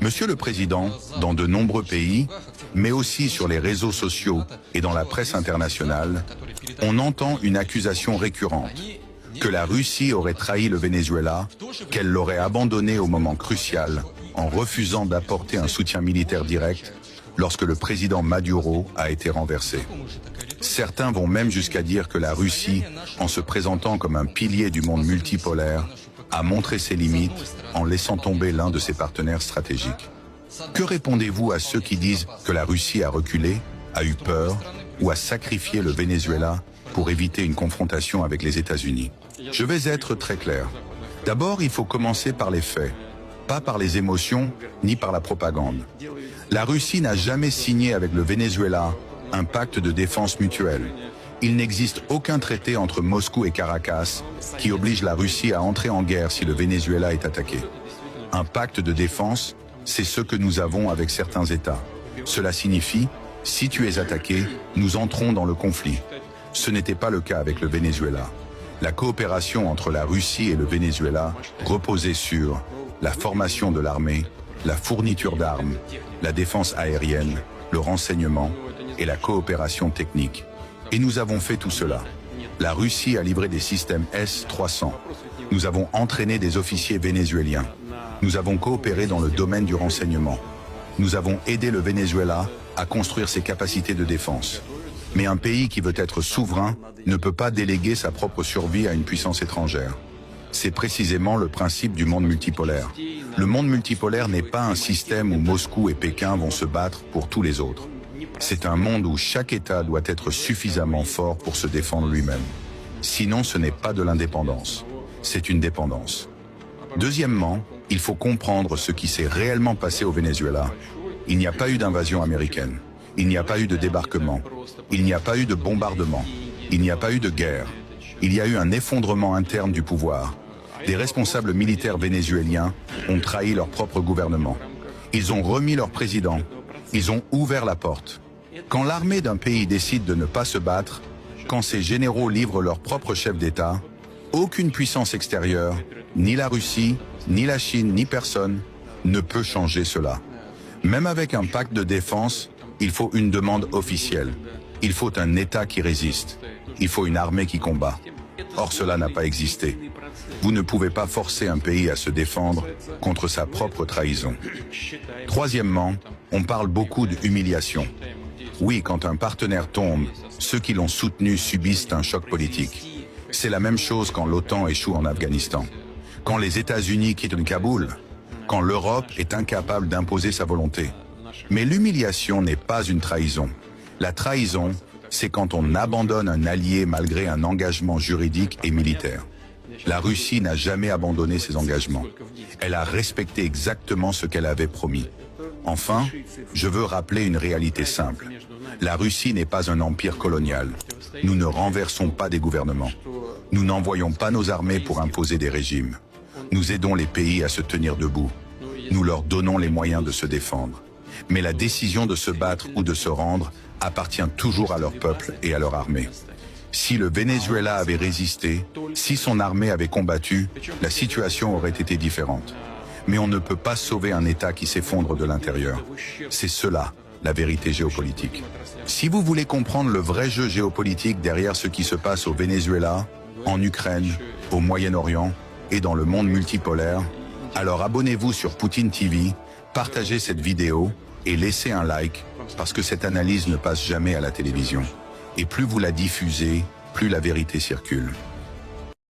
Monsieur le Président, dans de nombreux pays, mais aussi sur les réseaux sociaux et dans la presse internationale, on entend une accusation récurrente, que la Russie aurait trahi le Venezuela, qu'elle l'aurait abandonné au moment crucial en refusant d'apporter un soutien militaire direct lorsque le président Maduro a été renversé. Certains vont même jusqu'à dire que la Russie, en se présentant comme un pilier du monde multipolaire, a montré ses limites en laissant tomber l'un de ses partenaires stratégiques. Que répondez-vous à ceux qui disent que la Russie a reculé, a eu peur ou a sacrifié le Venezuela pour éviter une confrontation avec les États-Unis? Je vais être très clair. D'abord, il faut commencer par les faits, pas par les émotions ni par la propagande. La Russie n'a jamais signé avec le Venezuela un pacte de défense mutuelle. Il n'existe aucun traité entre Moscou et Caracas qui oblige la Russie à entrer en guerre si le Venezuela est attaqué. Un pacte de défense, c'est ce que nous avons avec certains États. Cela signifie, si tu es attaqué, nous entrons dans le conflit. Ce n'était pas le cas avec le Venezuela. La coopération entre la Russie et le Venezuela reposait sur la formation de l'armée, la fourniture d'armes, la défense aérienne, le renseignement et la coopération technique. Et nous avons fait tout cela. La Russie a livré des systèmes S-300. Nous avons entraîné des officiers vénézuéliens. Nous avons coopéré dans le domaine du renseignement. Nous avons aidé le Venezuela à construire ses capacités de défense. Mais un pays qui veut être souverain ne peut pas déléguer sa propre survie à une puissance étrangère. C'est précisément le principe du monde multipolaire. Le monde multipolaire n'est pas un système où Moscou et Pékin vont se battre pour tous les autres. C'est un monde où chaque État doit être suffisamment fort pour se défendre lui-même. Sinon, ce n'est pas de l'indépendance, c'est une dépendance. Deuxièmement, il faut comprendre ce qui s'est réellement passé au Venezuela. Il n'y a pas eu d'invasion américaine. Il n'y a pas eu de débarquement. Il n'y a pas eu de bombardement. Il n'y a pas eu de guerre. Il y a eu un effondrement interne du pouvoir. Des responsables militaires vénézuéliens ont trahi leur propre gouvernement. Ils ont remis leur président. Ils ont ouvert la porte. Quand l'armée d'un pays décide de ne pas se battre, quand ses généraux livrent leur propre chef d'État, aucune puissance extérieure, ni la Russie, ni la Chine, ni personne, ne peut changer cela. Même avec un pacte de défense, il faut une demande officielle. Il faut un État qui résiste. Il faut une armée qui combat. Or, cela n'a pas existé. Vous ne pouvez pas forcer un pays à se défendre contre sa propre trahison. Troisièmement, on parle beaucoup d'humiliation. Oui, quand un partenaire tombe, ceux qui l'ont soutenu subissent un choc politique. C'est la même chose quand l'OTAN échoue en Afghanistan. Quand les États-Unis quittent Kaboul. Quand l'Europe est incapable d'imposer sa volonté. Mais l'humiliation n'est pas une trahison. La trahison, c'est quand on abandonne un allié malgré un engagement juridique et militaire. La Russie n'a jamais abandonné ses engagements. Elle a respecté exactement ce qu'elle avait promis. Enfin, je veux rappeler une réalité simple. La Russie n'est pas un empire colonial. Nous ne renversons pas des gouvernements. Nous n'envoyons pas nos armées pour imposer des régimes. Nous aidons les pays à se tenir debout. Nous leur donnons les moyens de se défendre. Mais la décision de se battre ou de se rendre appartient toujours à leur peuple et à leur armée. Si le Venezuela avait résisté, si son armée avait combattu, la situation aurait été différente. Mais on ne peut pas sauver un État qui s'effondre de l'intérieur. C'est cela, la vérité géopolitique. Si vous voulez comprendre le vrai jeu géopolitique derrière ce qui se passe au Venezuela, en Ukraine, au Moyen-Orient et dans le monde multipolaire, alors abonnez-vous sur Poutine TV, partagez cette vidéo et laissez un like, parce que cette analyse ne passe jamais à la télévision. Et plus vous la diffusez, plus la vérité circule.